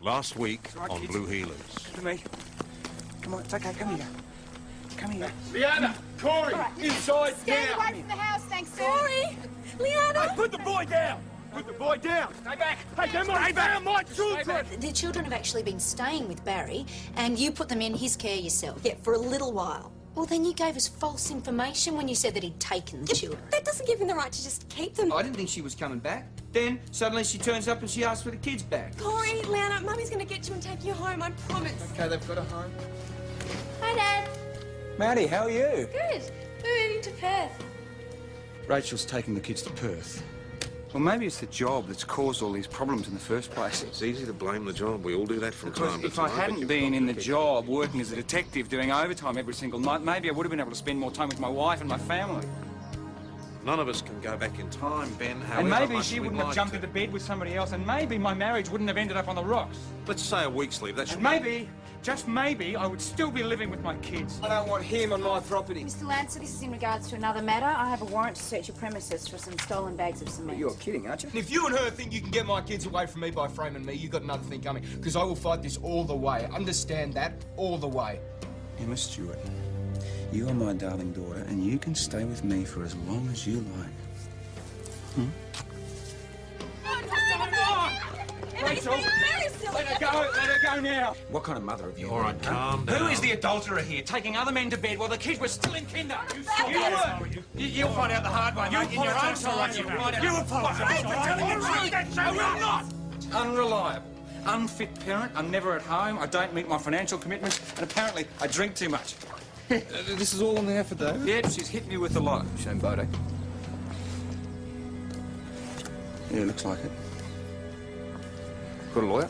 Last week right, on kids. Blue Heelers. To me. Come on, it's okay. Come here. Come here. Leanna! Corey! Inside Stand now! away from the house, thanks, sir. Sorry! Leanna! Hey, put the boy down! Put the boy down! Stay back. Hey, come on! Stay back! My children! The children have actually been staying with Barry, and you put them in his care yourself. Yeah, for a little while. Well, then you gave us false information when you said that he'd taken the children. That doesn't give him the right to just keep them. I didn't think she was coming back. Then, suddenly she turns up and she asks for the kids back. Corey, Leanna, Mummy's going to get you and take you home, I promise. Okay, they've got a home. Hi, Dad. Maddie, how are you? Good. We're moving to Perth. Rachel's taking the kids to Perth. Well, maybe it's the job that's caused all these problems in the first place. It's easy to blame the job. We all do that from Because time to if time. I hadn't been in the job, working as a detective, doing overtime every single night, maybe I would have been able to spend more time with my wife and my family. None of us can go back in time, Ben. However And maybe much she we'd wouldn't have like jumped to. into bed with somebody else, and maybe my marriage wouldn't have ended up on the rocks. Let's say a week's leave. That should And maybe, just maybe, I would still be living with my kids. I don't want him on my property. Mr. Lancer, this is in regards to another matter. I have a warrant to search your premises for some stolen bags of cement. You're kidding, aren't you? And if you and her think you can get my kids away from me by framing me, you got another thing coming. Because I will fight this all the way. Understand that? All the way. Emma Stewart, you are my darling daughter, and you can stay with me for as long as you like. Rachel! Let her go now. What kind of mother have you? All right, calm down. Who is the adulterer here, taking other men to bed while the kids were still in kinder? You'll find out the hard way, mate. In your own time, you'll apologise. I will not. Unreliable, unfit parent. I'm never at home. I don't meet my financial commitments, and apparently I drink too much. This is all on the affidavit? Yep, she's hit me with the lot. Shame Bodie. Yeah, looks like it. Got a lawyer?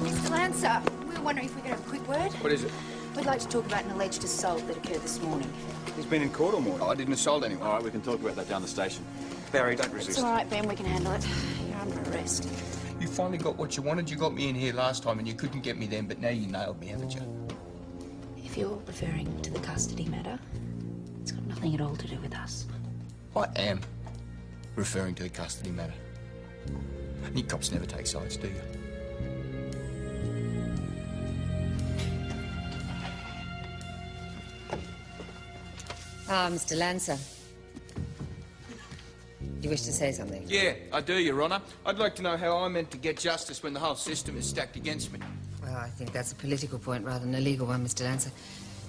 Mr. Lancer, we were wondering if we could have a quick word. What is it? We'd like to talk about an alleged assault that occurred this morning. He's been in court all morning. I didn't assault anyone. All right, we can talk about that down the station. Barry, don't resist. It's all right, Ben, we can handle it. You're under arrest. You finally got what you wanted. You got me in here last time and you couldn't get me then, but now you nailed me, haven't you? If you're referring to the custody matter, it's got nothing at all to do with us. I am referring to the custody matter. You cops never take sides, do you? Mr. Lancer. Do you wish to say something? Yeah, I do, Your Honour. I'd like to know how I'm meant to get justice when the whole system is stacked against me. Well, I think that's a political point rather than a legal one, Mr. Lancer.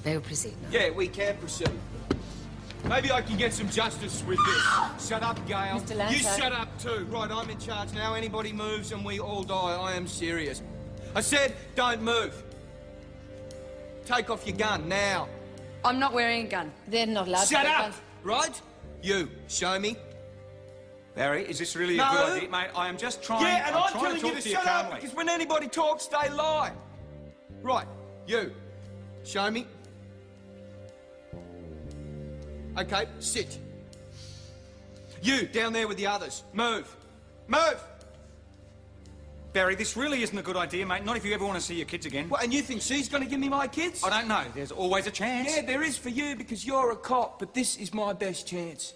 May we proceed now? Yeah, we can proceed. Maybe I can get some justice with this. Shut up, Gail. Mr. Lancer. You shut up too. Right, I'm in charge now. Anybody moves and we all die. I am serious. I said, don't move. Take off your gun now. I'm not wearing a gun. They're not allowed Shut to wear up! guns. Right? You, show me. Barry, is this really No. a good idea? Mate, I am just trying... Yeah, and I'm trying telling to you talk to to you shut up, calmly. because when anybody talks, they lie. Right, you, show me. Okay, sit. You, down there with the others, move. Move! Barry, this really isn't a good idea, mate. Not if you ever want to see your kids again. What, and you think she's going to give me my kids? I don't know. There's always a chance. Yeah, there is for you because you're a cop, but this is my best chance.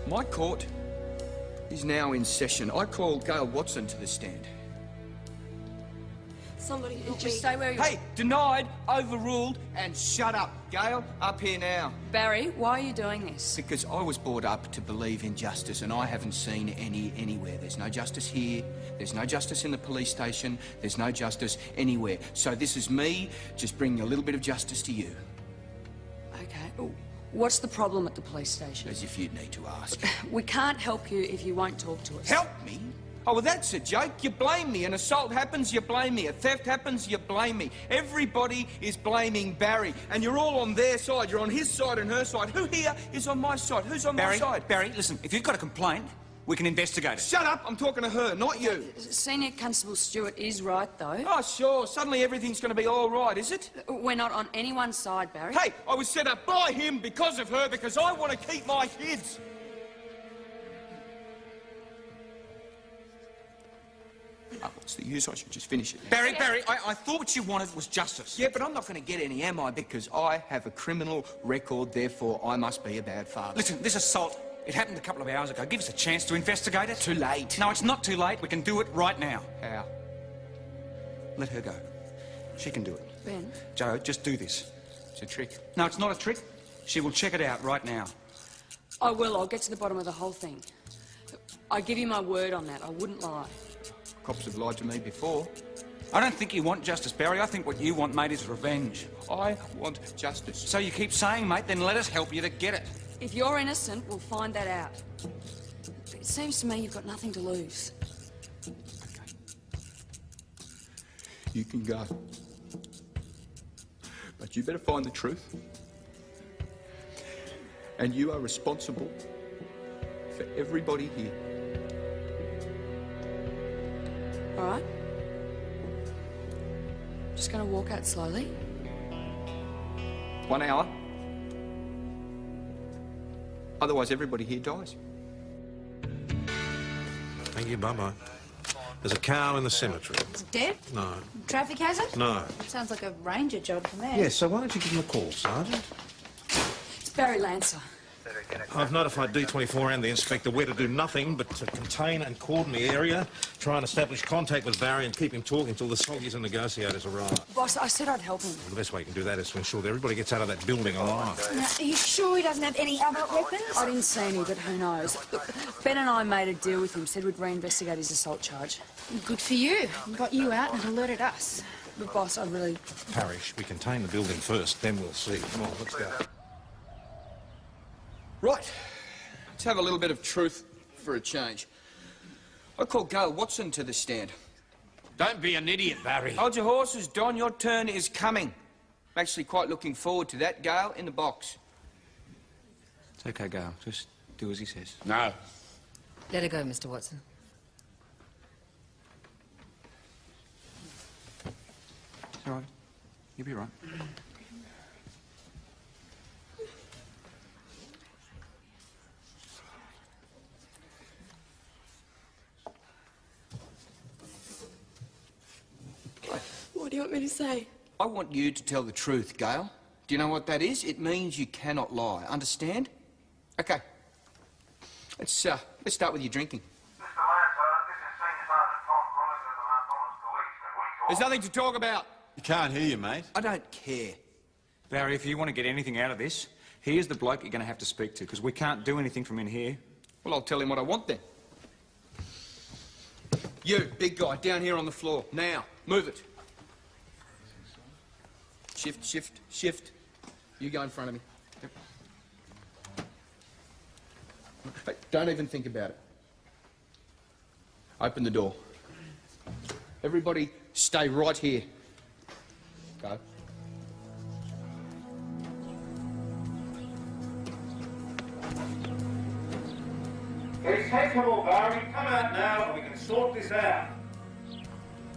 My court is now in session. I call Gail Watson to the stand. Somebody help me. Just stay where you are. Hey, denied, overruled, and shut up. Gail, up here now. Barry, why are you doing this? Because I was brought up to believe in justice, and I haven't seen any anywhere. There's no justice here. There's no justice in the police station. There's no justice anywhere. So this is me just bringing a little bit of justice to you. Okay. What's the problem at the police station? As if you'd need to ask. We can't help you if you won't talk to us. Help me? Oh, well, that's a joke. You blame me. An assault happens, you blame me. A theft happens, you blame me. Everybody is blaming Barry, and you're all on their side. You're on his side and her side. Who here is on my side? Who's on my side? Barry, listen, if you've got a complaint, we can investigate it. Shut up. I'm talking to her, not you. Senior Constable Stewart is right, though. Oh, sure. Suddenly everything's going to be all right, is it? We're not on anyone's side, Barry. Hey, I was set up by him because of her, because I want to keep my kids. Oh, what's for you, so I should just finish it. Barry, I thought what you wanted was justice. Yeah, but I'm not going to get any, am I? Because I have a criminal record, therefore I must be a bad father. Listen, this assault, it happened a couple of hours ago. Give us a chance to investigate it. Too late. No, it's not too late. We can do it right now. How? Let her go. She can do it. Ben? Joe, just do this. It's a trick. No, it's not a trick. She will check it out right now. I will. I'll get to the bottom of the whole thing. I give you my word on that. I wouldn't lie. Cops have lied to me before. I don't think you want justice, Barry. I think what you want, mate, is revenge. I want justice. So you keep saying, mate, then let us help you to get it. If you're innocent, we'll find that out. It seems to me you've got nothing to lose. Okay. You can go. But you better find the truth. And you are responsible for everybody here. All right? Just gonna walk out slowly. 1 hour. Otherwise, everybody here dies. Thank you, bye-bye. There's a cow in the cemetery. It's dead? No. Traffic hazard? No. Sounds like a ranger job to me. Yes, so why don't you give him a call, Sergeant? It's Barry Lancer. I've notified D24 and the inspector where to do nothing but to contain and cordon the area, try and establish contact with Barry and keep him talking until the soldiers and negotiators arrive. Boss, I said I'd help him. The best way you can do that is to ensure that everybody gets out of that building alive. Now, are you sure he doesn't have any other weapons? I didn't see any, but who knows? Look, Ben and I made a deal with him, said we'd reinvestigate his assault charge. Good for you. Got you out and alerted us. But, boss, I really... Parish, we contain the building first, then we'll see. Come on, let's go. Right. Let's have a little bit of truth for a change. I call Gail Watson to the stand. Don't be an idiot, Barry. Hold your horses, Don. Your turn is coming. I'm actually quite looking forward to that. Gail, in the box. It's okay, Gail. Just do as he says. No. Let her go, Mr. Watson. It's all right. You'll be right. What do you want me to say? I want you to tell the truth, Gail. Do you know what that is? It means you cannot lie. Understand? Okay. Let's start with your drinking. Mr. Lancer, this is Senior Sergeant Tom Collins of the Mount Thomas Police. Can we talk? There's nothing to talk about. You can't hear you, mate. I don't care. Barry, if you want to get anything out of this, here's the bloke you're going to have to speak to, because we can't do anything from in here. Well, I'll tell him what I want then. You, big guy, down here on the floor. Now, move it. Shift, shift, shift. You go in front of me. Yep. Hey, don't even think about it. Open the door. Everybody stay right here. Go. It's sensible, Barry. Come out now and we can sort this out.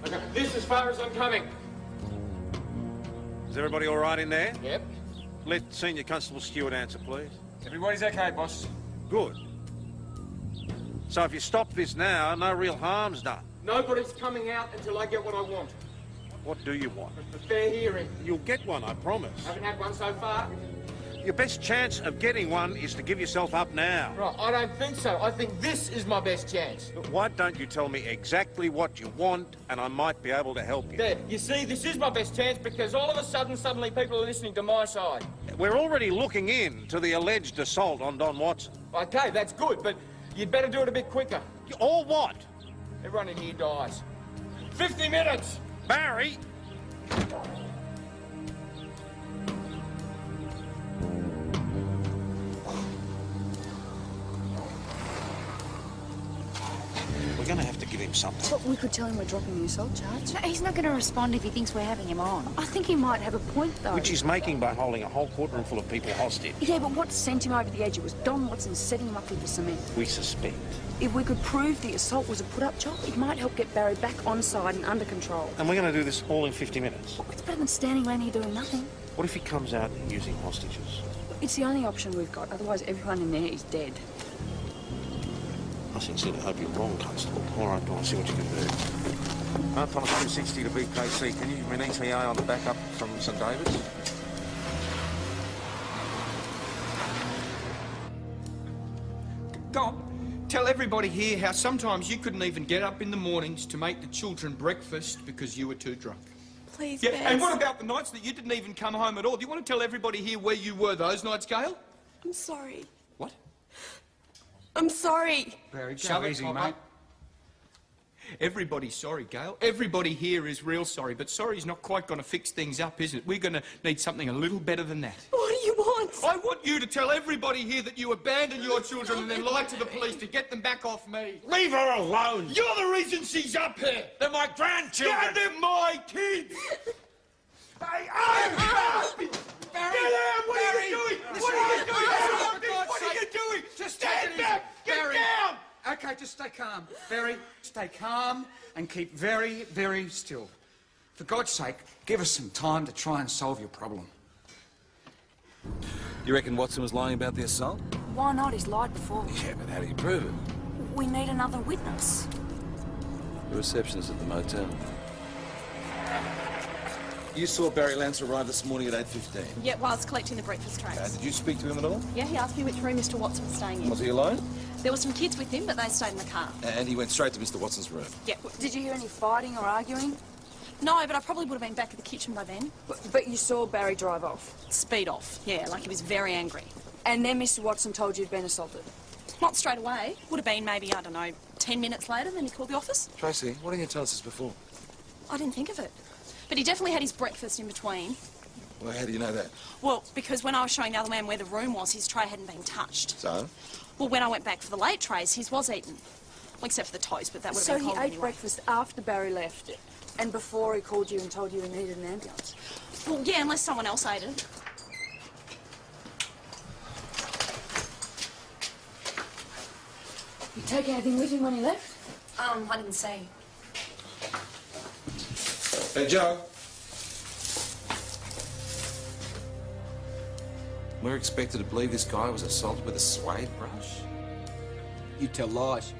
Okay, this as far as I'm coming. Is everybody all right in there? Yep. Let Senior Constable Stewart answer, please. Everybody's okay, boss. Good. So if you stop this now, no real harm's done. Nobody's coming out until I get what I want. What do you want? A fair hearing. You'll get one, I promise. Haven't had one so far. Your best chance of getting one is to give yourself up now. Right, I don't think so. I think this is my best chance. But why don't you tell me exactly what you want, and I might be able to help you? There, you see, this is my best chance because all of a sudden, suddenly people are listening to my side. We're already looking into the alleged assault on Don Watson. Okay, that's good, but you'd better do it a bit quicker. Or what? Everyone in here dies. 50 minutes! Barry! We're going to have to give him something. But we could tell him we're dropping the assault charge. No, he's not going to respond if he thinks we're having him on. I think he might have a point, though. Which he's making by holding a whole courtroom full of people hostage. Yeah, but what sent him over the edge? It was Don Watson setting him up with the cement. We suspect. If we could prove the assault was a put-up job, it might help get Barry back on side and under control. And we're going to do this all in 50 minutes. Well, it's better than standing around here doing nothing. What if he comes out using hostages? It's the only option we've got. Otherwise, everyone in there is dead. I sincerely hope you're wrong, Constable. All right, Dawn, see what you can do. Thomas 260 to BKC. Can you give me an ETA on the backup from St David's? Go on. Tell everybody here how sometimes you couldn't even get up in the mornings to make the children breakfast because you were too drunk. Please, Yeah, Bess. and what about the nights that you didn't even come home at all? Do you want to tell everybody here where you were those nights, Gail? I'm sorry. What? I'm sorry. Barry, go easy, mate. Everybody's sorry, Gail. Everybody here is real sorry, but sorry's not quite going to fix things up, is it? We're going to need something a little better than that. What do you want? I want you to tell everybody here that you abandoned your children and then lied to the police to get them back off me. Leave her alone! You're the reason she's up here! They're my grandchildren! Yeah, they're my kids! Hey, Barry! Get out! What are you doing? What are you doing? What are you doing? Just stand back! Get Barry. down! Okay, just stay calm. Barry, stay calm and keep very, very still. For God's sake, give us some time to try and solve your problem. You reckon Watson was lying about the assault? Why not? He's lied before. Yeah, but how do you prove it? We need another witness. The receptionist at the motel. You saw Barry Lance arrive this morning at 8:15. Yeah, while I was collecting the breakfast trays. Did you speak to him at all? Yeah, he asked me which room Mr. Watson was staying in. Was he alone? There were some kids with him, but they stayed in the car. And he went straight to Mr. Watson's room. Yeah. Did you hear any fighting or arguing? No, but I probably would have been back at the kitchen by then. But you saw Barry drive off. Speed off, yeah, like he was very angry. And then Mr. Watson told you you'd been assaulted. Not straight away. Would have been maybe, I don't know, 10 minutes later, then he called the office. Tracy, why didn't you tell us this before? I didn't think of it. But he definitely had his breakfast in between. Well, how do you know that? Well, because when I was showing the other man where the room was, his tray hadn't been touched. So? Well, when I went back for the late trays, his was eaten. Well, except for the toast, but that would have So been he cold ate anyway. breakfast after Barry left and before he called you and told you he needed an ambulance? Well, yeah, unless someone else ate it. You take anything with him when he left? I didn't see. Hey, Joe. We're expected to believe this guy was assaulted with a suede brush? You tell lies.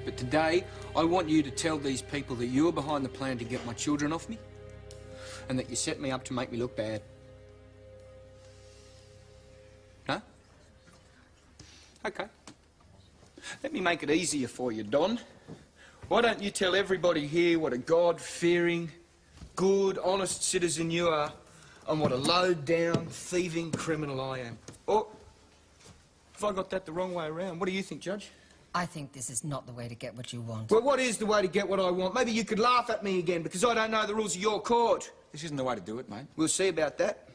But today, I want you to tell these people that you were behind the plan to get my children off me, and that you set me up to make me look bad. Huh? Okay. Let me make it easier for you, Don. Why don't you tell everybody here what a God-fearing, good, honest citizen you are, and what a low-down, thieving criminal I am. Or, if I got that the wrong way around, what do you think, Judge? I think this is not the way to get what you want. Well, what is the way to get what I want? Maybe you could laugh at me again because I don't know the rules of your court. This isn't the way to do it, mate. We'll see about that.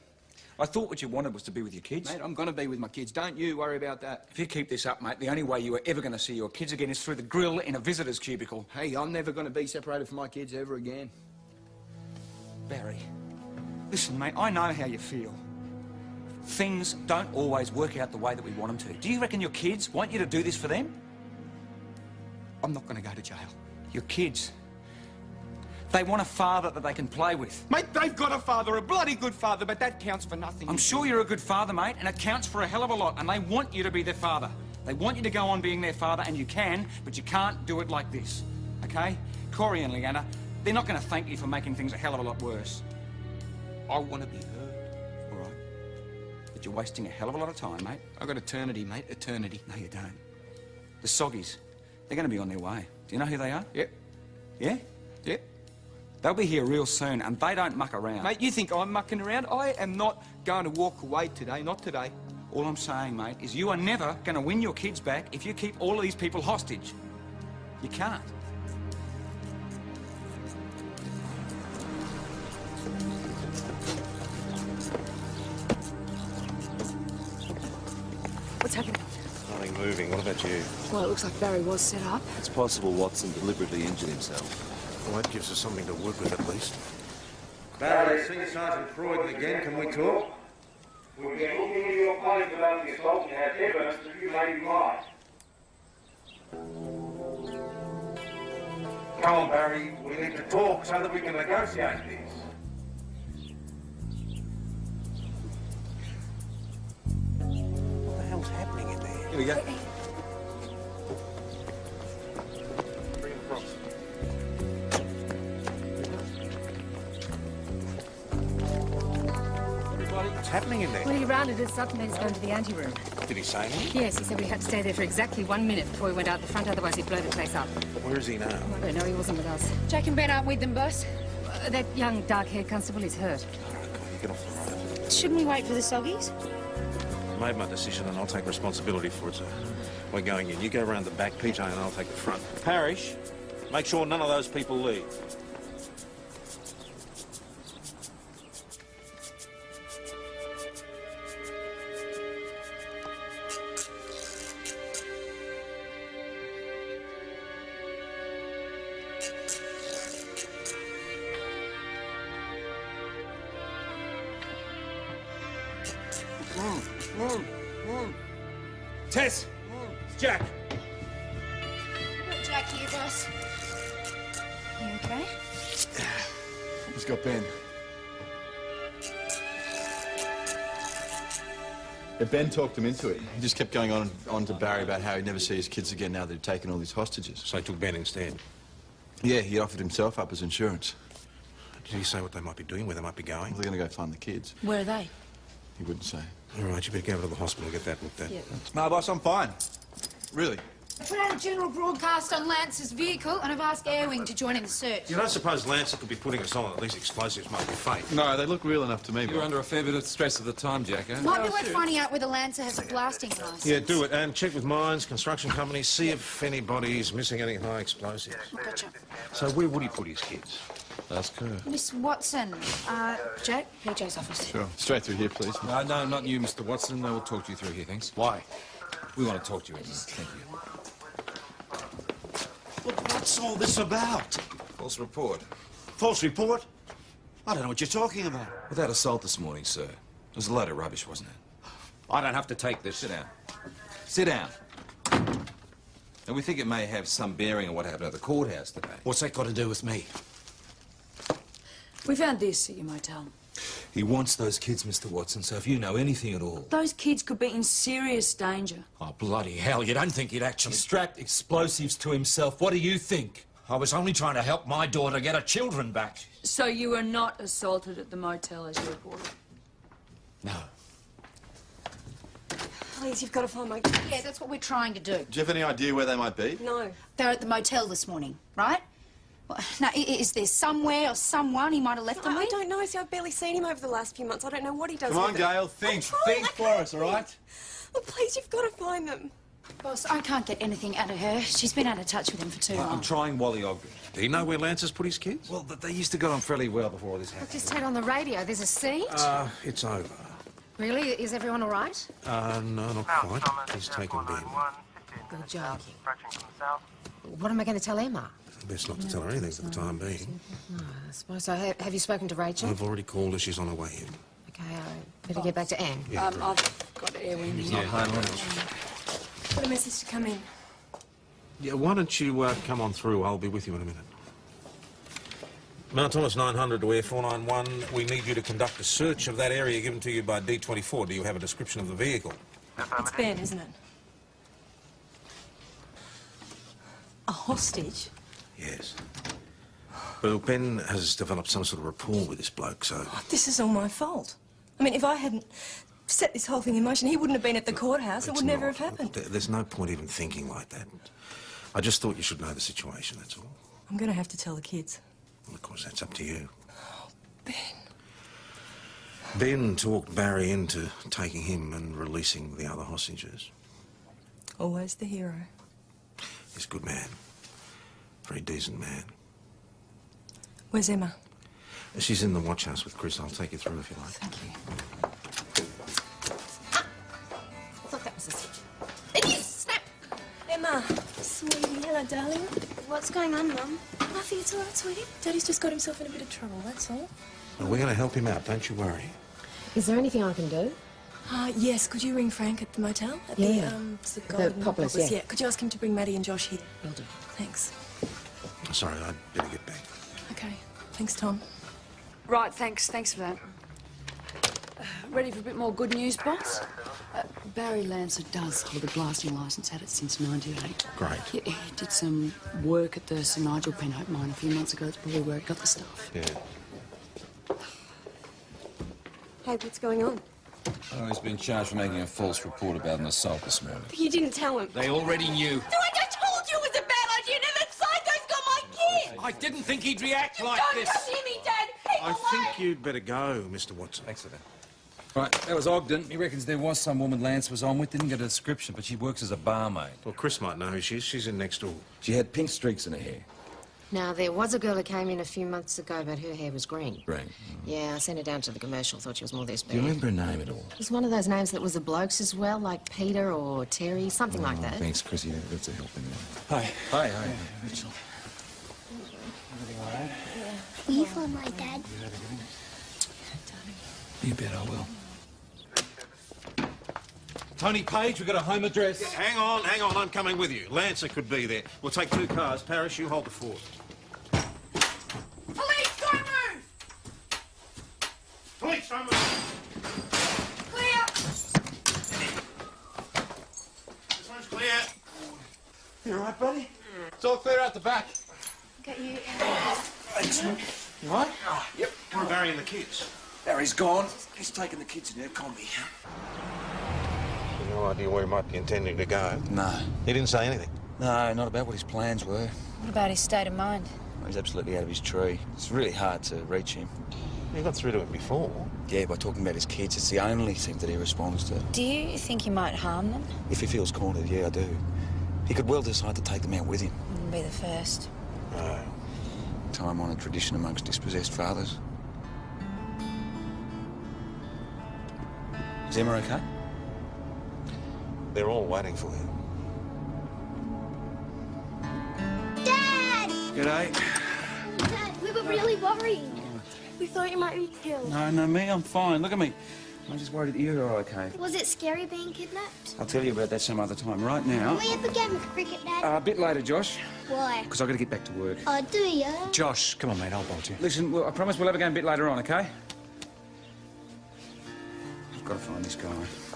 I thought what you wanted was to be with your kids. Mate, I'm going to be with my kids. Don't you worry about that. If you keep this up, mate, the only way you are ever going to see your kids again is through the grill in a visitor's cubicle. Hey, I'm never going to be separated from my kids ever again. Barry, listen, mate, I know how you feel. Things don't always work out the way that we want them to. Do you reckon your kids want you to do this for them? I'm not going to go to jail. Your kids, they want a father that they can play with. Mate, they've got a father, a bloody good father, but that counts for nothing. I'm sure you're a good father, mate, and it counts for a hell of a lot, and they want you to be their father. They want you to go on being their father, and you can, but you can't do it like this, okay? Corey and Leanna, they're not going to thank you for making things a hell of a lot worse. I want to be heard. All right. But you're wasting a hell of a lot of time, mate. I've got eternity, mate, eternity. No, you don't. The Soggies, they're going to be on their way. Do you know who they are? Yep. Yeah? Yep. They'll be here real soon, and they don't muck around. Mate, you think I'm mucking around? I am not going to walk away today, not today. All I'm saying, mate, is you are never going to win your kids back if you keep all of these people hostage. You can't. What's happening? Nothing moving. What about you? Well, it looks like Barry was set up. It's possible Watson deliberately injured himself. Well, that gives us something to work with at least. Barry, Senior Sergeant Croydon again. Can we talk? We've been looking into your claims about the assault and have evidence that you may be lied. Come on, Barry. We need to talk so that we can negotiate this. What the hell's happening in there? Here we go. Bring him across. everybody. What's happening in there? Well, he rounded us up and then he's going to the anteroom. Did he say anything? Yes, he said we had to stay there for exactly 1 minute before we went out the front, otherwise he'd blow the place up. Where is he now? I don't know, he wasn't with us. Jack and Ben aren't with them, boss. That young, dark-haired constable is hurt. You get off the road. Shouldn't we wait for the soggies? Made my decision and I'll take responsibility for it, sir. We're going in. You go around the back, PJ, and I'll take the front. Parish, make sure none of those people leave. Tess! It's Jack. Got Jack here, boss. You okay? He's got Ben. Yeah, Ben talked him into it. He just kept going on to Barry about how he'd never see his kids again now that he'd taken all these hostages. So he took Ben instead? Yeah, he offered himself up as insurance. Did he say what they might be doing, where they might be going? Well, they're going to go find the kids. Where are they? He wouldn't say. All right, you better go over to the hospital and get that looked at. Yeah. No, boss, I'm fine. Really. I put out a general broadcast on Lance's vehicle and I've asked Airwing to join in the search. You don't suppose Lancer could be putting us on that these explosives might be fake? No, they look real enough to me, You're under a fair bit of stress at the time, Jack, eh? Might be worth finding out whether Lancer has a blasting license. Yeah, do it. And check with mines, construction companies, see if anybody's missing any high explosives. Gotcha. So where would he put his kids? Ask her. Miss Watson. Jack, PJ's office. Sure. Straight through here, please. No, not you, Mr. Watson. We'll talk you through here, thanks. Why? We want to talk to you, thank you. Look, what's all this about? False report. False report? I don't know what you're talking about. Well, that assault this morning, sir. It was a load of rubbish, wasn't it? I don't have to take this. Sit down. Sit down. And we think it may have some bearing on what happened at the courthouse today. What's that got to do with me? We found this at your motel. He wants those kids, Mr. Watson, so if you know anything at all... Those kids could be in serious danger. Oh, bloody hell, you don't think he'd actually strapped explosives to himself? What do you think? I was only trying to help my daughter get her children back. So you were not assaulted at the motel as you reported? No. Please, you've got to find my... Yeah, that's what we're trying to do. Do you have any idea where they might be? No. They're at the motel this morning, right? Well, now, is there somewhere or someone he might have left them I with? don't know. See, I've barely seen him over the last few months. I don't know what he does Come on, with them. Gail, think. Think for us, all right? Oh, please, you've got to find them. Boss, I can't get anything out of her. She's been out of touch with him for too long. I'm trying Wally Ogden. Do you know where Lancer's put his kids? Well, they used to get on fairly well before all this I've happened. just heard on the radio there's a siege. It's over. Really? Is everyone all right? No, not quite. He's taken Ben. You're joking. What am I going to tell Emma? Best not to tell her anything for the time being. Oh, I suppose so. Have you spoken to Rachel? I've already called her. She's on her way in. Okay, I better get back to Anne. Yeah, I've got Airwing. He's not home, Got a message to come in. Yeah, why don't you come on through? I'll be with you in a minute. Mount Thomas 900 to Air 491. We need you to conduct a search of that area given to you by D24. Do you have a description of the vehicle? It's Ben, isn't it? A hostage? Yes. Well, Ben has developed some sort of rapport with this bloke, so... This is all my fault. I mean, if I hadn't set this whole thing in motion, he wouldn't have been at the courthouse. It would never have happened. There's no point even thinking like that. I just thought you should know the situation, that's all. I'm going to have to tell the kids. Well, of course, that's up to you. Oh, Ben. Ben talked Barry into taking him and releasing the other hostages. Always the hero. He's a good man. Very decent man. Where's Emma? She's in the watch house with Chris. I'll take you through if you like. Thank you. I thought that was a siege. It is! Snap! Emma, sweetie, hello, darling. What's going on, Mum? Nothing, it's all right, sweetie. Daddy's just got himself in a bit of trouble, that's all. Well, we're going to help him out, don't you worry. Is there anything I can do? Yes, could you ring Frank at the motel? At Yeah. the Golden Poplars, yeah. Could you ask him to bring Maddie and Josh here? Will do. Thanks. Sorry, I'd better get back. Okay. Thanks, Tom. Right, thanks for that. Ready for a bit more good news, boss? Barry Lancer does hold a blasting licence, had it since '98. Great. He did some work at the Sir Nigel Penhope mine a few months ago. That's probably where he got the stuff. Yeah. Hey, what's going on? Oh, he's been charged for making a false report about an assault this morning. You didn't tell him. They already knew. So I just told you it was a bad idea. Now that psycho's got my kid. I didn't think he'd react like Don't this. come near me, Dad. Keep I away. think you'd better go, Mr. Watson. Thanks for that. Right, that was Ogden. He reckons there was some woman Lance was on with. Didn't get a description, but she works as a barmaid. Well, Chris might know who she is. She's in next door. She had pink streaks in her hair. Now, there was a girl who came in a few months ago, but her hair was green. Green. Yeah, I sent her down to the commercial, thought she was more their speed. Do you remember her name at all? It was one of those names that was the blokes as well, like Peter or Terry, something like that. Thanks, Chrissy. That's a help in there. Hi. Hi, hi. Rachel. Everything all right? Will you phone my dad? You bet I will. Tony Page, we've got a home address. Hang on, I'm coming with you. Lancer could be there. We'll take 2 cars. Parrish, you hold the fort. Police, don't move. Police, don't move. Clear. This one's clear. You all right, buddy? It's all clear out the back. Got you. Excellent. You all right? Yep. Where are Barry and the kids? Barry's gone. He's taken the kids in their combi. No idea where he might be intending to go. No. He didn't say anything. No, not about what his plans were. What about his state of mind? He's absolutely out of his tree. It's really hard to reach him. You got through to him before. Yeah, by talking about his kids, it's the only thing that he responds to. Do you think he might harm them? If he feels cornered, yeah, I do. He could well decide to take them out with him. Wouldn't be the first. No. Time-honoured tradition amongst dispossessed fathers. Is Emma okay? They're all waiting for him. Dad! G'day. Dad, we were really worried. We thought you might be killed. No, me, I'm fine. Look at me. I'm just worried that you're okay. Was it scary being kidnapped? I'll tell you about that some other time. Right now... Will we ever game of cricket, Dad? A bit later, Josh. Why? Because I've got to get back to work. Oh, do you? Josh, come on, mate, I'll bolt you. Listen, well, I promise we'll have a game a bit later on, OK? I've got to find this guy.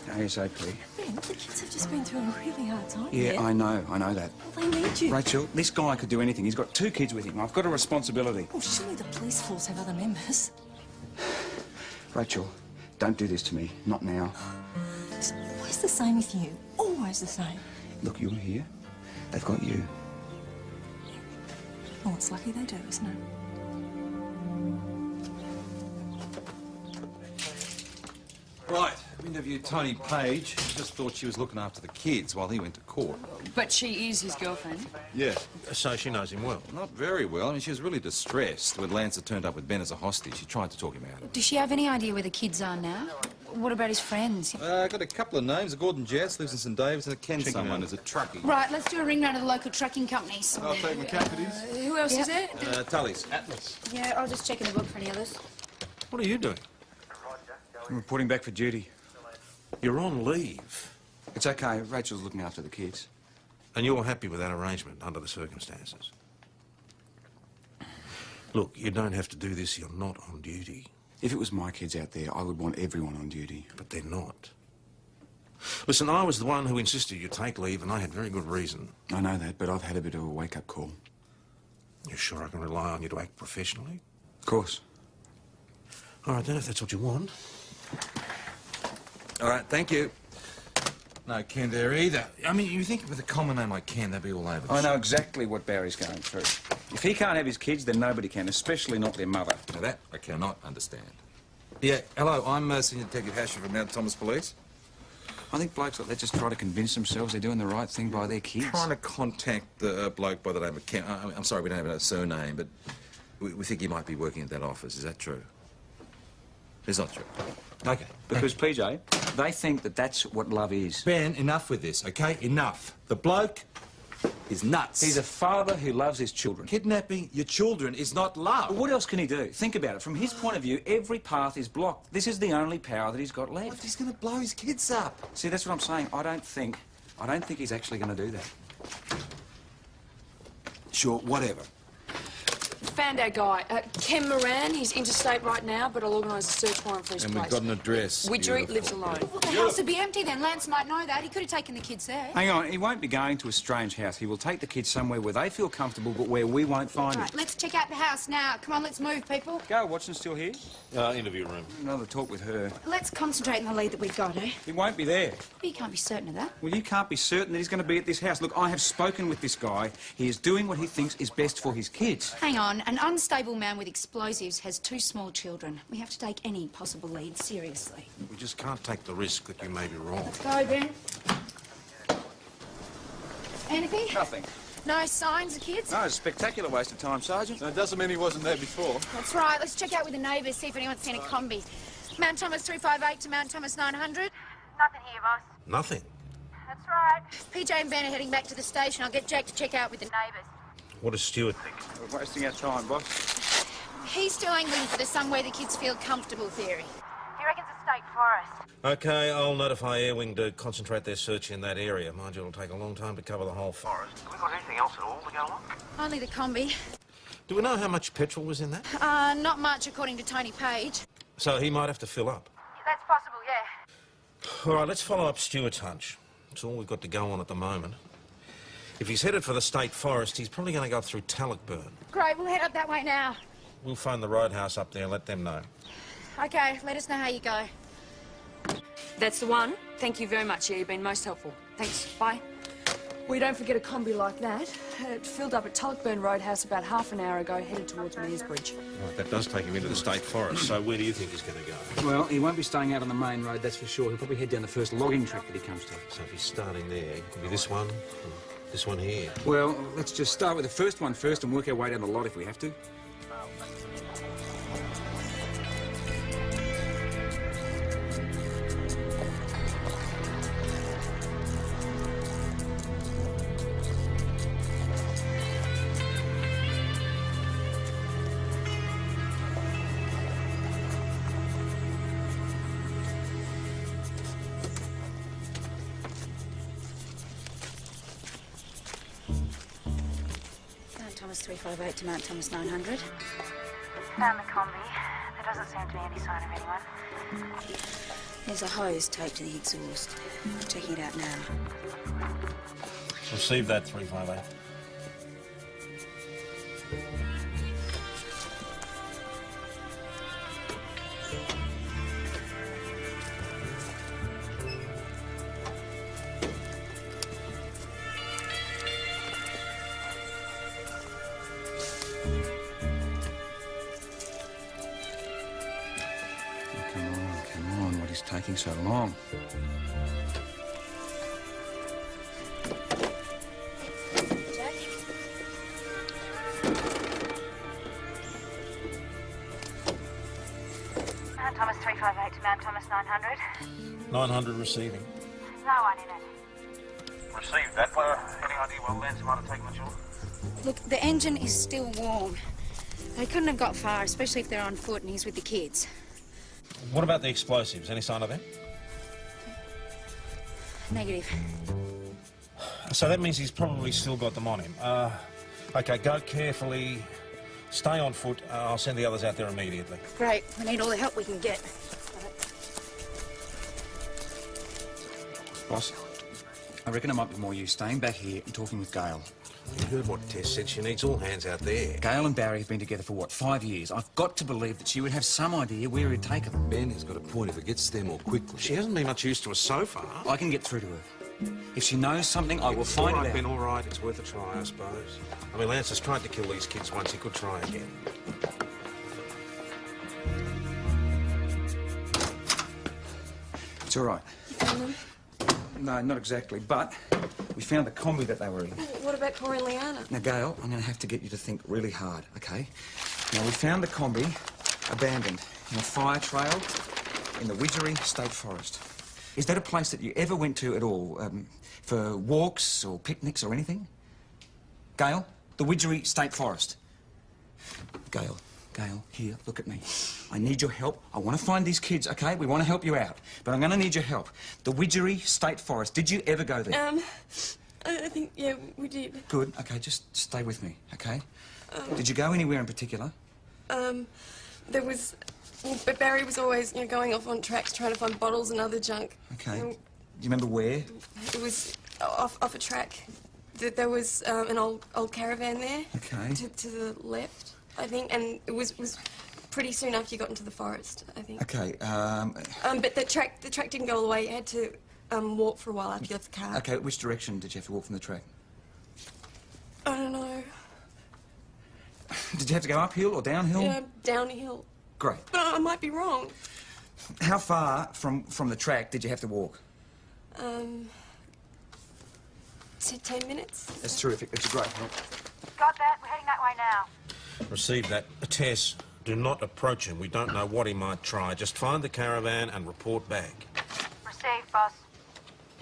ASAP. Ben, the kids have just been through a really hard time. Yeah, I know that. Well, they need you. Rachel, this guy could do anything. He's got 2 kids with him. I've got a responsibility. Well, surely the police force have other members. Rachel, don't do this to me. Not now. It's always the same with you. Always the same. Look, you're here. They've got you. Well, it's lucky they do, isn't it? Right, we interviewed Tony Page. Just thought she was looking after the kids while he went to court. But she is his girlfriend. Yeah. So she knows him well. Not very well. I mean, she was really distressed when Lancer turned up with Ben as a hostage. She tried to talk him out of it. Does she have any idea where the kids are now? What about his friends? Got a couple of names. A Gordon Jets lives in St David's, and a Ken someone is a truckie. Right, let's do a ring round of the local trucking companies. I'll take McCafferty's. Who else is there? Tully's. Atlas. Yeah, I'll just check in the book for any others. What are you doing? I'm reporting back for duty. You're on leave. It's okay. Rachel's looking after the kids. And you're happy with that arrangement under the circumstances? Look, you don't have to do this. You're not on duty. If it was my kids out there, I would want everyone on duty. But they're not. Listen, I was the one who insisted you take leave, and I had very good reason. I know that, but I've had a bit of a wake-up call. You sure I can rely on you to act professionally? Of course. All right, then, if that's what you want. All right, thank you. No Ken there either. I mean, you think with a common name like Ken, they'd be all over I know exactly what Barry's going through. If he can't have his kids, then nobody can, especially not their mother. Now that I cannot understand. Yeah, hello, I'm Senior Detective Hasher from Mount Thomas Police. I think blokes like that just try to convince themselves they're doing the right thing by their kids. Trying to contact the bloke by the name of Ken. I'm sorry, we don't have a surname, but we think he might be working at that office. Is that true? It's not true. Okay. Because, PJ, they think that that's what love is. Ben, enough with this, OK? Enough. The bloke is nuts. He's a father who loves his children. Kidnapping your children is not love. What else can he do? Think about it. From his point of view, every path is blocked. This is the only power that he's got left. What if he's going to blow his kids up? See, that's what I'm saying. I don't think he's actually going to do that. Sure, whatever. found our guy, Ken Moran. He's interstate right now, but I'll organise a search warrant for his And place. we've got an address. Widgery lives alone. Well, the house would be empty then. Lance might know that. He could have taken the kids there. Hang on, he won't be going to a strange house. He will take the kids somewhere where they feel comfortable, but where we won't find Right, him. let's check out the house now. Come on, let's move, people. Go, Watson's still here? Interview room. Another talk with her. Let's concentrate on the lead that we've got, eh? He won't be there. You can't be certain of that. Well, you can't be certain that he's going to be at this house. Look, I have spoken with this guy. He is doing what he thinks is best for his kids. Hang on. An unstable man with explosives has 2 small children. We have to take any possible lead seriously. We just can't take the risk that you may be wrong. Let's go, Ben. Anything? Nothing. No signs of kids? No, it's a spectacular waste of time, Sergeant. That doesn't mean he wasn't there before. That's right. Let's check out with the neighbours, see if anyone's seen a combi. Mount Thomas 358 to Mount Thomas 900. Nothing here, boss. Nothing? That's right. PJ and Ben are heading back to the station. I'll get Jack to check out with the neighbours. What does Stuart think? We're wasting our time, boss. He's still angling for the somewhere the kids feel comfortable theory. He reckons a state forest. OK, I'll notify Air Wing to concentrate their search in that area. Mind you, it'll take a long time to cover the whole forest. Have we got anything else at all to go along? Only the combi. Do we know how much petrol was in that? Not much, according to Tony Page. So he might have to fill up. That's possible, yeah. All right, let's follow up Stuart's hunch. It's all we've got to go on at the moment. If he's headed for the state forest, he's probably going to go through Tallockburn. Great, we'll head up that way now. We'll phone the roadhouse up there and let them know. OK, let us know how you go. That's the one. Thank you very much. Yeah, you've been most helpful. Thanks. Bye. We don't forget a combi like that. It filled up at Tullochburn Roadhouse about half an hour ago, headed towards Mearsbridge. Right, that does take him into the state forest, so where do you think he's going to go? Well, he won't be staying out on the main road, that's for sure. He'll probably head down the first logging track that he comes to. So if he's starting there, it could be this one, or this one here. Well, let's just start with the first one first and work our way down the lot if we have to. Mount Thomas 358 to Mount Thomas 900. Found the combi. There doesn't seem to be any sign of anyone. There's a hose taped to the exhaust. Checking it out now. Receive that, 358. Come on, what is taking so long? Jack? Mount Thomas 358 to Mount Thomas 900. 900 receiving. No one in it. Received that. Well, any idea what Lance might have taken the children? Look, the engine is still warm. They couldn't have got far, especially if they're on foot and he's with the kids. What about the explosives? Any sign of them? Negative. So that means he's probably still got them on him. OK, go carefully. Stay on foot. I'll send the others out there immediately. Great. We need all the help we can get. Boss, I reckon it might be more you staying back here and talking with Gail. You heard what Tess said. She needs all hands out there. Gail and Barry have been together for, what, 5 years? I've got to believe that she would have some idea where he'd taken them. Ben has got a point if it gets there more quickly. She hasn't been much use to us so far. I can get through to her. If she knows something, I will find all it right, out. Ben, all right. It's worth a try, I suppose. I mean, Lance has tried to kill these kids once. He could try again. It's all right. You found them? No, not exactly, but we found the combi that they were in. What about Corey and Leanna? Now, Gail, I'm going to have to get you to think really hard, OK? Now, we found the combi abandoned in a fire trail in the Widgery State Forest. Is that a place that you ever went to at all, for walks or picnics or anything? Gail, the Widgery State Forest. Gail, here, look at me. I need your help. I want to find these kids, OK? We want to help you out. But I'm going to need your help. The Widgery State Forest. Did you ever go there? I think, yeah, we did. Good. OK, just stay with me, OK? Did you go anywhere in particular? There was... But Barry was always, going off on tracks trying to find bottles and other junk. Okay. Do you remember where? It was off a track. There was an old caravan there. Okay. To the left, I think, and it was pretty soon after you got into the forest, I think. Okay. But the track didn't go all the way. You had to walk for a while after you left the car. Okay. Which direction did you have to walk from the track? I don't know. Did you have to go uphill or downhill? Yeah, downhill. Great. But I might be wrong. How far from the track did you have to walk? 10 minutes. That's terrific. It's a great help. Got that? We're heading that way now. Received that. Tess, do not approach him. We don't know what he might try. Just find the caravan and report back. Received, boss.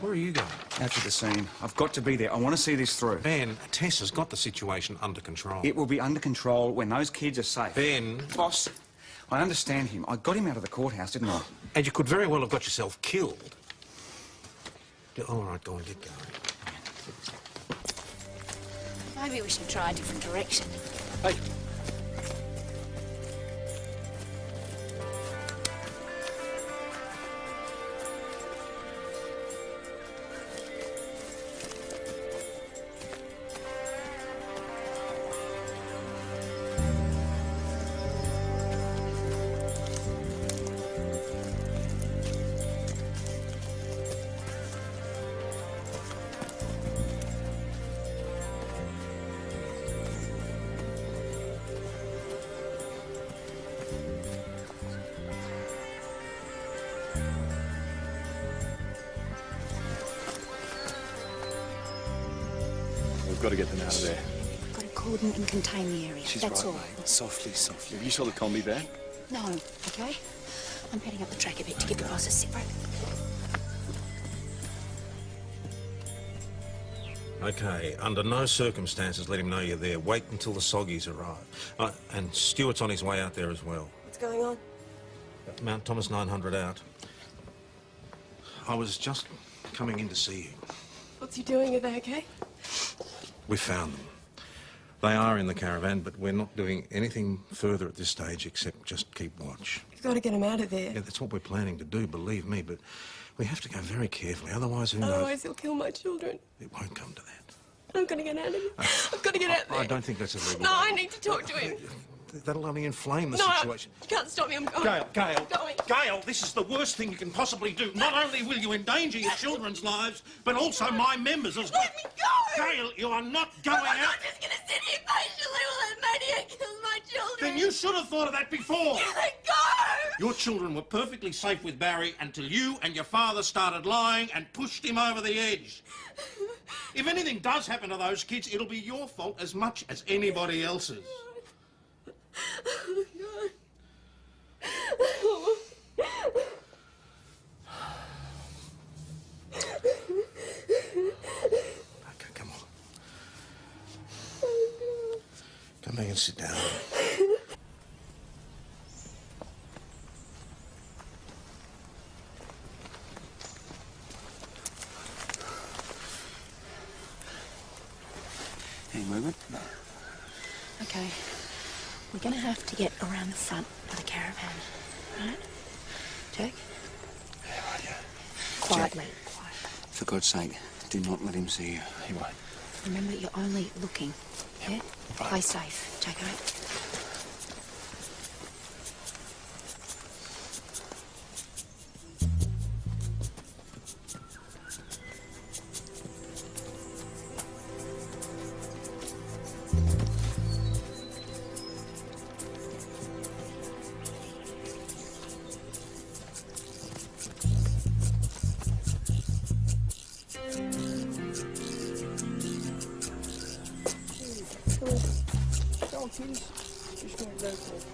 Where are you going? Out to the scene. I've got to be there. I want to see this through. Ben, Tess has got the situation under control. It will be under control when those kids are safe. Ben. Boss, I understand him. I got him out of the courthouse, didn't I? And you could very well have got yourself killed. All right, go on, get going. Maybe we should try a different direction. Hey. We've got to get them out of there. We've got to cordon and contain the area. She's That's right, all. mate. Softly, softly. You saw the combi van? No, okay? I'm heading up the track a bit to give the boss a separate. Okay, under no circumstances let him know you're there. Wait until the soggies arrive. And Stuart's on his way out there as well. What's going on? Mount Thomas 900 out. I was just coming in to see you. What's he doing? Are they okay? We found them. They are in the caravan, but we're not doing anything further at this stage except just keep watch. You've got to get him out of there. Yeah, that's what we're planning to do, believe me, but we have to go very carefully, otherwise who knows? Otherwise he'll kill my children. It won't come to that. I've got to get out of here. I've got to get out there. I don't think that's a legal No, I need to talk to him. That'll only inflame the No, situation. you can't stop me. I'm going. Gail, I'm going. Gail, this is the worst thing you can possibly do. Not only will you endanger your children's lives, but also my members as well. Let me go! Gail, you are not going I'm out. not just going to sit here patiently while that maniac kills my children. Then you should have thought of that before. Let go! Your children were perfectly safe with Barry until you and your father started lying and pushed him over the edge. If anything does happen to those kids, it'll be your fault as much as anybody else's. Oh, God. Okay, come on. Come back and sit down. Any movement? No. Okay. We're going to have to get around the front of the caravan, right? Jack? Yeah, right, yeah. Quietly. Jack, for God's sake, do not let him see you. He won't. Remember, you're only looking, yeah? Right. Play safe, Jack, all right?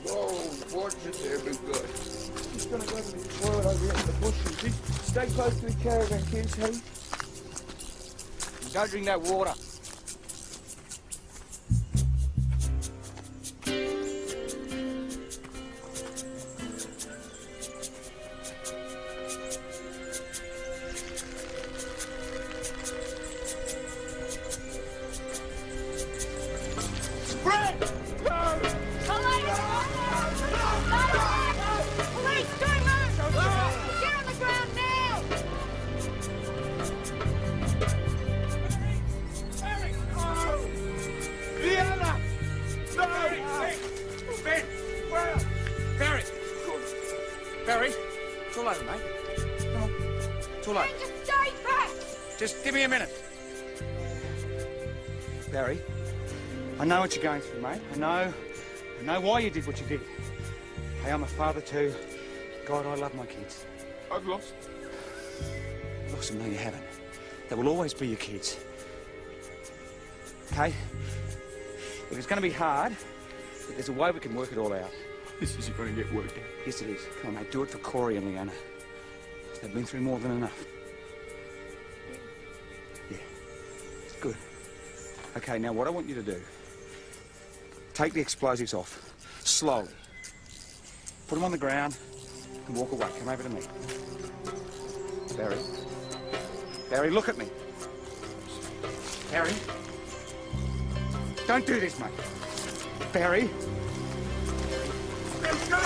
Whoa, watch it there, big guy. Just gonna go to the toilet over here in the bushes. See? Stay close to the caravan, kids, hey? Don't drink that water. Brad! on, mate. Come on. It's all right. Just stay back! Just give me a minute. Barry, I know what you're going through, mate. I know why you did what you did. Hey, I'm a father too. God, I love my kids. I've lost. Lost them? No, you haven't. They will always be your kids. Okay? If it's going to be hard, there's a way we can work it all out. This isn't going to get worked out. Yes, it is. Come on, mate. Do it for Corey and Leanna. They've been through more than enough. Yeah. It's good. Okay, now what I want you to do, take the explosives off, slowly. Put them on the ground and walk away. Come over to me. Barry. Barry, look at me. Barry. Don't do this, mate. Barry. Let's go!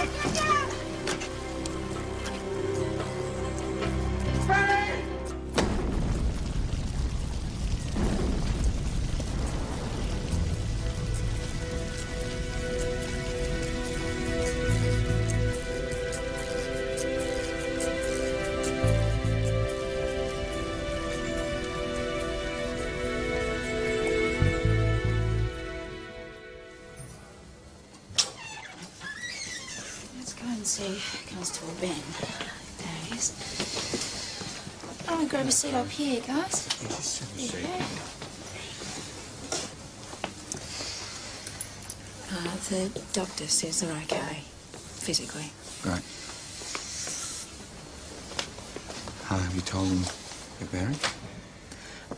Barry! See Constable Ben. There he is. I'm gonna grab a seat up here, guys. There you go. The doctor says they're okay, physically. Great. Have you told him you're Barry?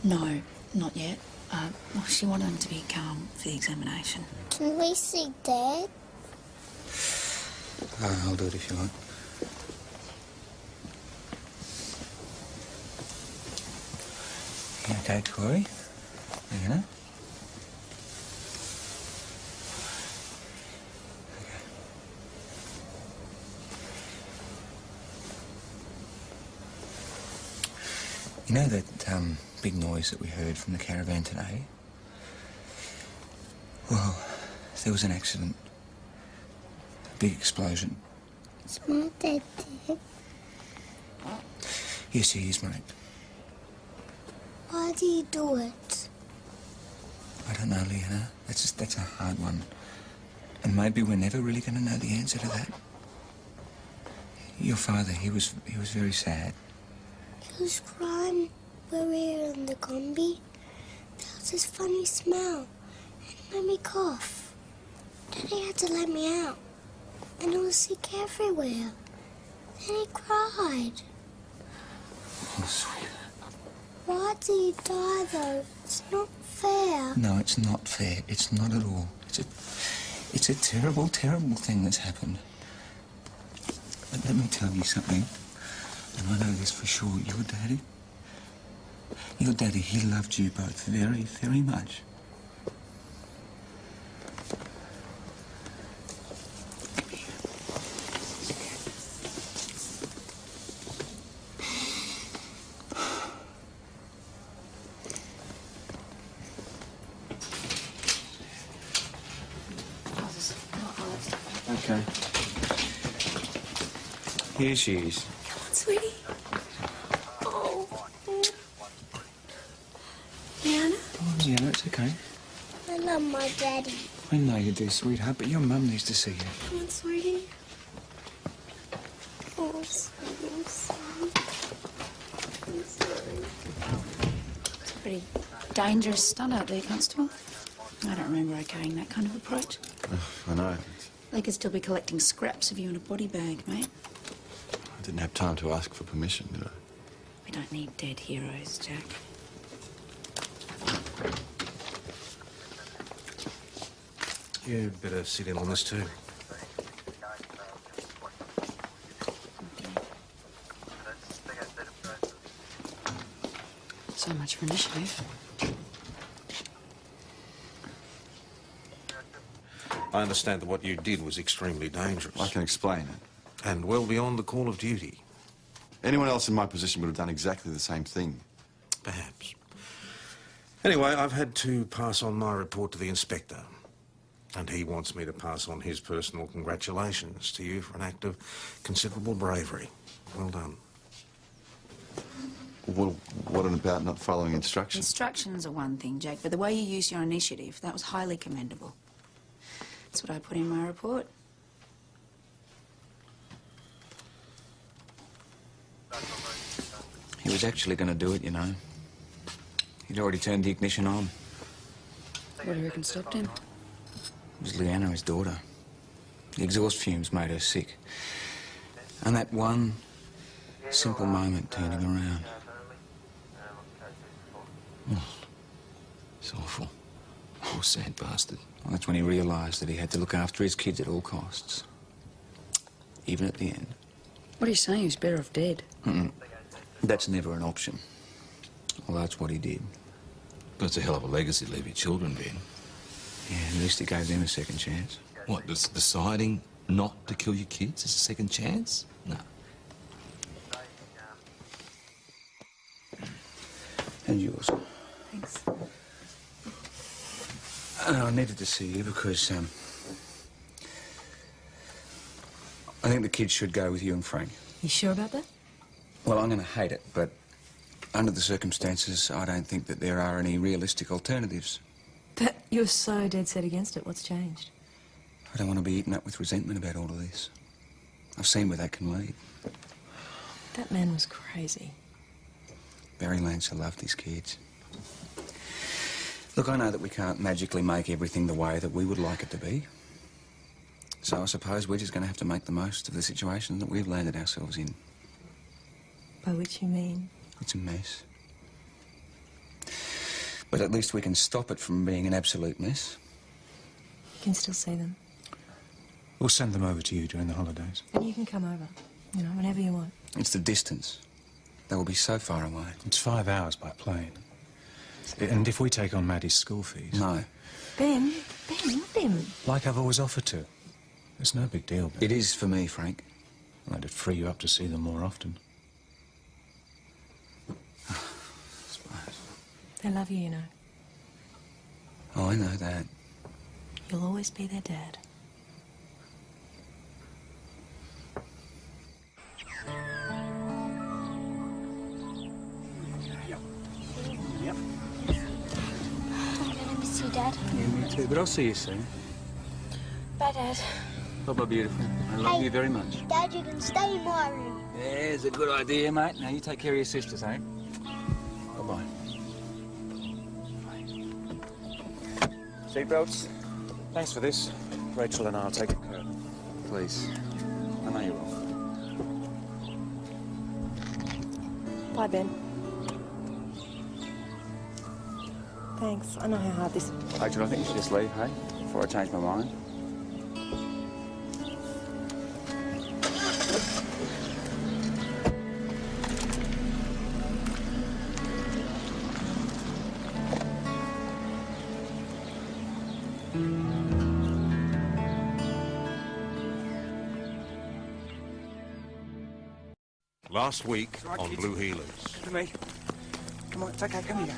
No, not yet. Well, she wanted him to be calm for the examination. Can we see Dad? I'll do it if you want. You okay, Corey? You know? Okay. You know that big noise that we heard from the caravan today? Well, there was an accident. Big explosion. Is my dad dead? Yes, he is, mate. Why do you do it? I don't know, Leanna. That's a hard one. And maybe we're never really going to know the answer to that. Your father, he was very sad. He was crying when we were in the combi. There was this funny smell. It made me cough. Daddy had to let me out. And I was sick everywhere. Then he cried. Oh, sweet. Why did he die, though? It's not fair. No, it's not fair. It's not at all. It's a terrible, terrible thing that's happened. But let me tell you something. And I know this for sure. Your daddy, he loved you both very, very much. Okay. Here she is. Come on, sweetie. Oh. Leanna? Oh, yeah, it's okay. I love my daddy. I know you do, sweetheart, but your mum needs to see you. Come on, sweetie. Oh, sweetie, I'm sorry. I'm sorry. It's a pretty dangerous stunt out there, Constable. I don't remember okaying that kind of approach. I know. They could still be collecting scraps of you in a body bag, mate. I didn't have time to ask for permission, did I? We don't need dead heroes, Jack. You'd better sit in on this too. So much for initiative. I understand that what you did was extremely dangerous. I can explain it. And well beyond the call of duty. Anyone else in my position would have done exactly the same thing. Perhaps. Anyway, I've had to pass on my report to the inspector. And he wants me to pass on his personal congratulations to you for an act of considerable bravery. Well done. What about not following instructions? Instructions are one thing, Jake, but the way you used your initiative, that was highly commendable. That's what I put in my report. He was actually going to do it, you know. He'd already turned the ignition on. What do you reckon stopped him? It was Leanna, his daughter. The exhaust fumes made her sick. And that one simple moment turning around. Oh, it's awful. Poor sad bastard. Well, that's when he realised that he had to look after his kids at all costs. Even at the end. What are you saying? He was better off dead. That's never an option. Well, that's what he did. But it's a hell of a legacy to leave your children, Ben. Yeah, at least he gave them a second chance. What, deciding not to kill your kids is a second chance? No. And yours. Thanks. I needed to see you because, I think the kids should go with you and Frank. You sure about that? Well, I'm going to hate it, but under the circumstances, I don't think that there are any realistic alternatives. But you're so dead set against it. What's changed? I don't want to be eaten up with resentment about all of this. I've seen where that can lead. That man was crazy. Barry Lancer loved his kids. Look, I know that we can't magically make everything the way that we would like it to be. So I suppose we're just going to have to make the most of the situation that we've landed ourselves in. By which you mean? It's a mess. But at least we can stop it from being an absolute mess. You can still see them. We'll send them over to you during the holidays. And you can come over, you know, whenever you want. It's the distance. They will be so far away. It's 5 hours by plane. And if we take on Maddie's school fees... No. Ben, Ben. Like I've always offered to. It's no big deal, Ben. It is for me, Frank. I'd free you up to see them more often. They love you, you know. Oh, I know that. You'll always be their dad. I miss you, Dad. Yeah, me too, but I'll see you soon. Bye, Dad. Bye-bye, beautiful. I love you very much. Dad, you can stay in my room. Yeah, it's a good idea, mate. Now, you take care of your sisters, eh? Bye-bye. Seatbelts. Thanks for this. Rachel and I'll take it, Kurt. Please. I know you will. Bye, Ben. Thanks. I know how hard this... Rachel, I think you should just leave, hey? Before I change my mind. Last week on Blue Heelers. Come to me. Come on, it's okay, come here.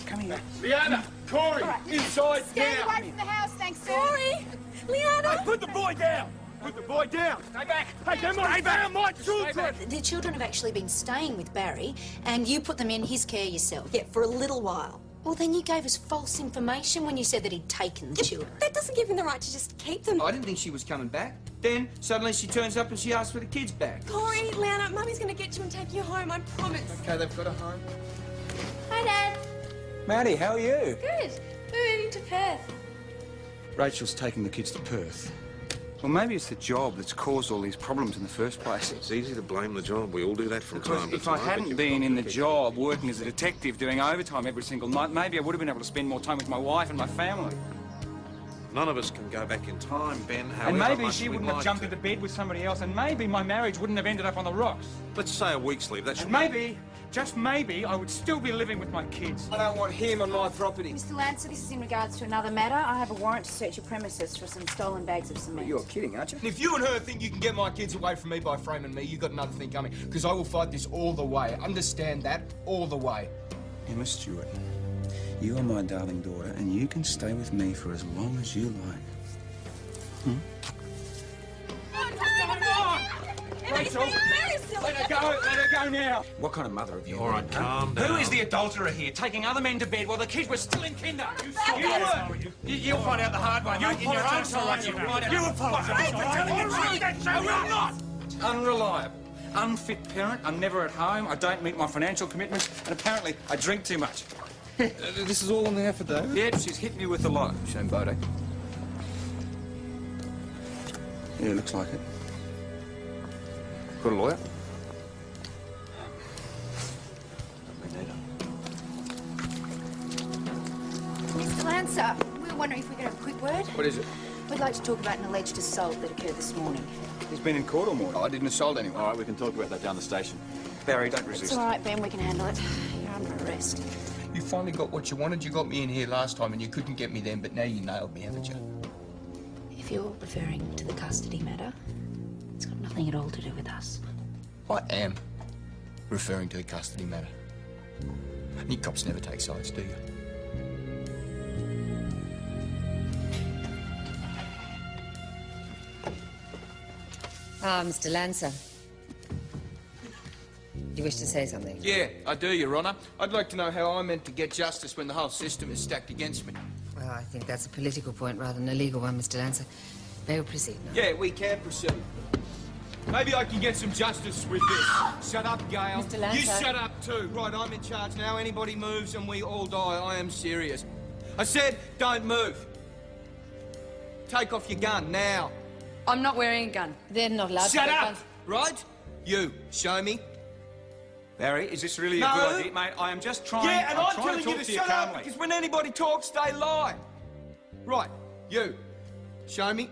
Come here. Leanna! Corey! Inside Stay now! away from the house, thanks, sir. Sorry! Leanna! Hey, put the boy down! Put the boy down! Stay back! Hey, they're my children! The children have actually been staying with Barry, and you put them in his care yourself. Yeah, for a little while. Well, then you gave us false information when you said that he'd taken the children. That doesn't give him the right to just keep them. I didn't think she was coming back. Then, suddenly she turns up and she asks for the kids back. Corey, Leanna, Mummy's going to get you and take you home, I promise. Okay, they've got a home. Hi, Dad. Maddie, how are you? Good. We're moving to Perth. Rachel's taking the kids to Perth. Well, maybe it's the job that's caused all these problems in the first place. It's easy to blame the job. We all do that from Because time to if time. I hadn't been in the job, working as a detective, doing overtime every single night, maybe I would have been able to spend more time with my wife and my family. None of us can go back in time, Ben. And however maybe much she we'd wouldn't have like jumped to. into bed with somebody else, and maybe my marriage wouldn't have ended up on the rocks. Let's say a week's leave. That should And maybe, just maybe, I would still be living with my kids. I don't want him on my property. Mr. Lancer, this is in regards to another matter. I have a warrant to search your premises for some stolen bags of cement. You're kidding, aren't you? And if you and her think you can get my kids away from me by framing me, you've got another thing coming. Because I will fight this all the way. Understand that? All the way. Emma Stewart, you are my darling daughter, and you can stay with me for as long as you like. Rachel! Go, let her go now. What kind of mother have you? All right, calm down. Who is the adulterer here, taking other men to bed while the kids were still in kinder? You'll find out the hard way, mate. In your own side, you will apologise. I will not. Unreliable. Unfit parent. I'm never at home. I don't meet my financial commitments. And apparently, I drink too much. This is all on the affidavit? Yep, she's hit me with the lot. Shame Bodek. Yeah, looks like it. Got a lawyer? Mr. Lancer, we were wondering if we could have a quick word. What is it? We'd like to talk about an alleged assault that occurred this morning. He's been in court all morning. Oh, I didn't assault anyone. All right, we can talk about that down the station. Barry, don't resist. It's all right, Ben, we can handle it. You're under arrest. You finally got what you wanted. You got me in here last time and you couldn't get me then, but now you nailed me, haven't you? If you're referring to the custody matter, it's got nothing at all to do with us. I am referring to the custody matter. You cops never take sides, do you? Ah, Mr. Lancer. You wish to say something? Yeah, I do, Your Honour. I'd like to know how I'm meant to get justice when the whole system is stacked against me. Well, I think that's a political point rather than a legal one, Mr. Lancer. May we proceed now? Yeah, we can proceed. Maybe I can get some justice with this. Shut up, Gail. Mr. Lancer. You shut up too. Right, I'm in charge now. Anybody moves and we all die. I am serious. I said, don't move. Take off your gun now. I'm not wearing a gun. They're not allowed Shut to up! Right? You, show me. Barry, is this really No. a good idea? Mate, I am just trying... Yeah, and I'm trying telling to you talk to to shut up, calmly. because when anybody talks, they lie. Right, you, show me.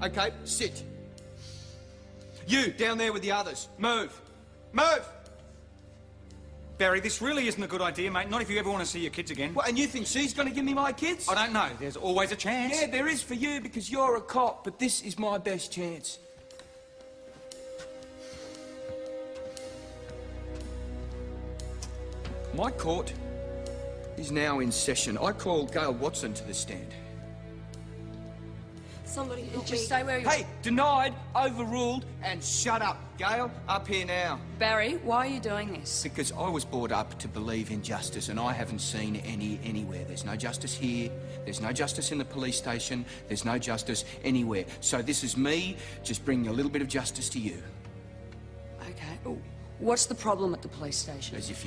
Okay, sit. You, down there with the others, move. Move! Barry, this really isn't a good idea, mate. Not if you ever want to see your kids again. What, and you think she's going to give me my kids? I don't know. There's always a chance. Yeah, there is for you, because you're a cop, but this is my best chance. My court is now in session. I call Gail Watson to the stand. Somebody help Just me. stay where you are. Hey, denied, overruled, and shut up. Gail, up here now. Barry, why are you doing this? Because I was brought up to believe in justice, and I haven't seen any anywhere. There's no justice here. There's no justice in the police station. There's no justice anywhere. So this is me just bringing a little bit of justice to you. Okay. What's the problem at the police station? As if